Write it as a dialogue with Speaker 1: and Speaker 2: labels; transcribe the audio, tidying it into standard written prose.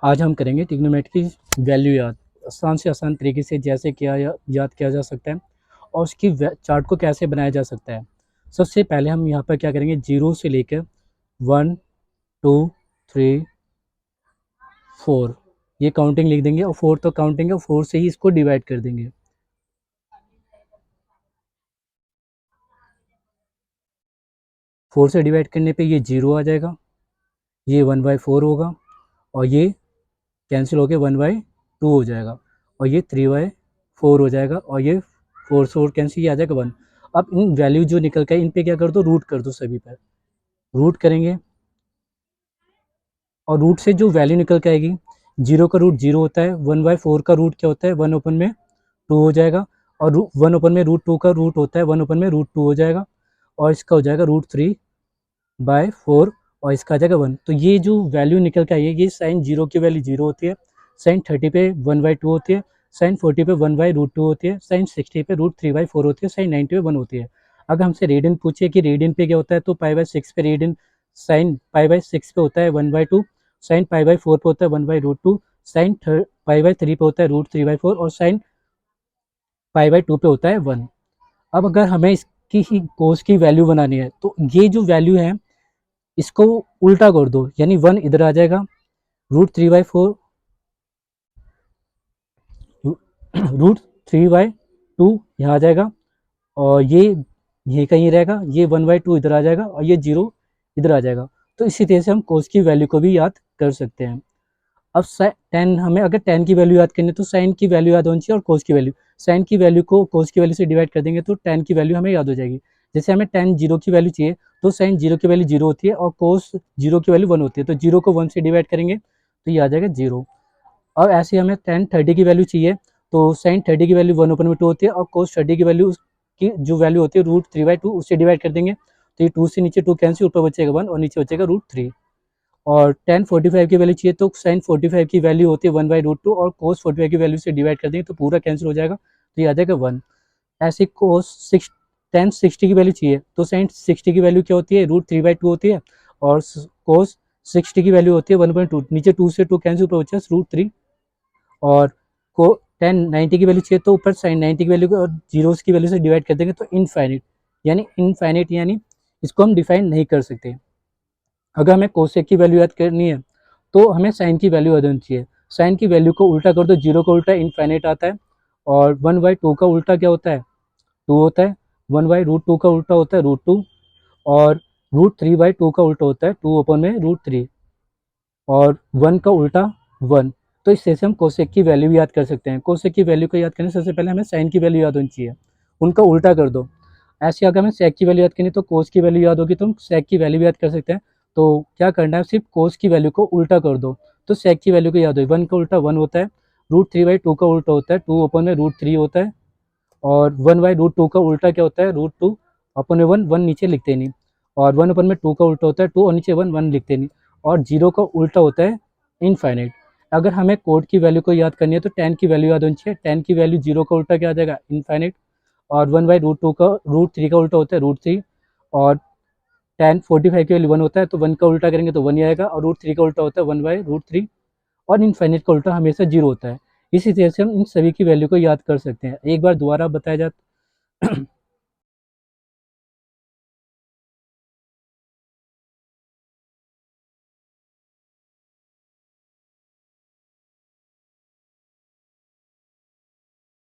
Speaker 1: आज हम करेंगे ट्रिग्नोमेट्री की वैल्यू याद। आसान से आसान तरीके से जैसे याद किया जा सकता है और उसकी चार्ट को कैसे बनाया जा सकता है। सबसे पहले हम यहाँ पर क्या करेंगे, जीरो से लेकर 1 2 3 4 ये काउंटिंग लिख देंगे और 4 तो काउंटिंग है, 4 से ही इसको डिवाइड कर देंगे। फोर से डिवाइड करने पे ये जीरो आ जाएगा, ये 1/4 होगा और ये कैंसिल होकर 1/2 हो जाएगा और ये 3/4 हो जाएगा और ये 4 से 4 कैंसिल, ये आ जाएगा 1। अब इन वैल्यू जो निकल के इन पे क्या कर दो, रूट कर दो, सभी पर रूट करेंगे और रूट से जो वैल्यू निकल के आएगी, जीरो का रूट जीरो होता है, 1/4 का रूट क्या होता है, 1/2 हो जाएगा और 1/√2 का रूट होता है 1/√2 हो जाएगा और इसका हो जाएगा √3/4 और इसका आ जाएगा 1। तो ये जो वैल्यू निकल के आई है, ये साइन जीरो की वैल्यू जीरो होती है, साइन 30 पे 1/2 होती है, साइन 40 पे 1/√2 होती है, साइन 60 पे √3/4 होती है, साइन 90 पे 1 होती है। अगर हमसे रेडियन पूछे कि रेडियन पे क्या होता है, तो π/6 पे रेडियन, साइन π/6 पे होता है 1/2, साइन π/4 पे होता है 1/√2, साइन π/3 पे होता है √3/4 और साइन π/2 पे होता है 1। अब अगर हमें इसकी ही कोस की वैल्यू बनानी है, तो ये जो वैल्यू है इसको उल्टा कर दो, यानी 1 इधर आ जाएगा, √3/4 √3/2 यहाँ आ जाएगा और ये कहीं रहेगा, ये 1/2 इधर आ जाएगा और ये जीरो इधर आ जाएगा। तो इसी तरह से हम कोस की वैल्यू को भी याद कर सकते हैं। अब टेन, हमें अगर टेन की वैल्यू याद करनी है तो साइन की वैल्यू याद होनी चाहिए और कोस की वैल्यू, साइन की वैल्यू को कोस की वैल्यू से डिवाइड कर देंगे तो टेन की वैल्यू हमें याद हो जाएगी। जैसे हमें टेन जीरो की वैल्यू चाहिए तो साइन जीरो की वैल्यू जीरो होती है और कोस जीरो की वैल्यू 1 होती है, तो जीरो को 1 से डिवाइड करेंगे तो ये आ जाएगा जीरो। और ऐसे हमें टेन 30 की वैल्यू चाहिए तो साइन 30 की वैल्यू 1/2 होती है और कोस 30 की वैल्यू की जो वैल्यू होती है √3/2 उससे डिवाइड कर देंगे, तो ये 2 से नीचे 2 कैंसिल, ऊपर बचेगा 1 और नीचे बचेगा √3। और टेन 45 की वैल्यू चाहिए तो साइन 45 की वैल्यू होती है 1/√2 और कोस 45 की वैल्यू से डिवाइड कर देंगे तो पूरा कैंसिल हो जाएगा, तो ये आ जाएगा 1। ऐसे कोस टेन 60 की वैल्यू चाहिए तो साइन 60 की वैल्यू क्या होती है, √3/2 होती है और कोस 60 की वैल्यू होती है 1/2, नीचे 2 से 2 कैंसिल, ऊपर बचा √3। और को टेन 90 की वैल्यू चाहिए तो ऊपर साइन 90 की वैल्यू को और जीरोस की वैल्यू से डिवाइड कर देंगे तो इनफाइनिट, यानी इसको हम डिफाइन नहीं कर सकते। अगर हमें कोसेक की वैल्यू याद करनी है तो हमें साइन की वैल्यू याद होनी चाहिए। साइन की वैल्यू को उल्टा कर दो, जीरो का उल्टा इनफाइनाइट आता है और 1/2 का उल्टा क्या होता है, 2 होता है, 1/√2 का उल्टा होता है √2 और √3/2 का उल्टा होता है 2/√3 और 1 का उल्टा 1। तो इससे हम कोसेक की वैल्यू याद कर सकते हैं। कोसेक की वैल्यू को याद करने से सबसे पहले हमें साइन की वैल्यू याद होनी चाहिए, उनका उल्टा कर दो। ऐसे अगर हमें सेक की वैल्यू याद करनी तो कोस की वैल्यू याद होगी तो हम सेक की वैल्यू याद कर सकते हैं। तो क्या करना है, सिर्फ कोस की वैल्यू को उल्टा कर दो तो सेक की वैल्यू को याद होगी। 1 का उल्टा 1 होता है, √3/2 का उल्टा होता है 2/√3 होता है और 1/√2 का उल्टा क्या होता है, √2/1, 1 नीचे लिखते नहीं और 1/2 का उल्टा होता है 2 और नीचे 1, 1 लिखते नहीं और जीरो का उल्टा होता है इनफाइनाइट। अगर हमें कोड की वैल्यू को याद करनी है तो टेन की वैल्यू याद होनी चाहिए। टेन की वैल्यू जीरो का उल्टा क्या आ जाएगा, इनफाइनाइट और 1/√2 का √3 का उल्टा होता है √3 और टेन 45 की वैल्यू 1 होता है तो 1 का उल्टा करेंगे तो 1 ही आएगा और √3 का उल्टा होता है 1/√3 और इनफाइनाइट का उल्टा हमेशा जीरो होता है। इसी तरह से हम इन सभी की वैल्यू को याद कर सकते हैं। एक बार दोबारा बताया जाए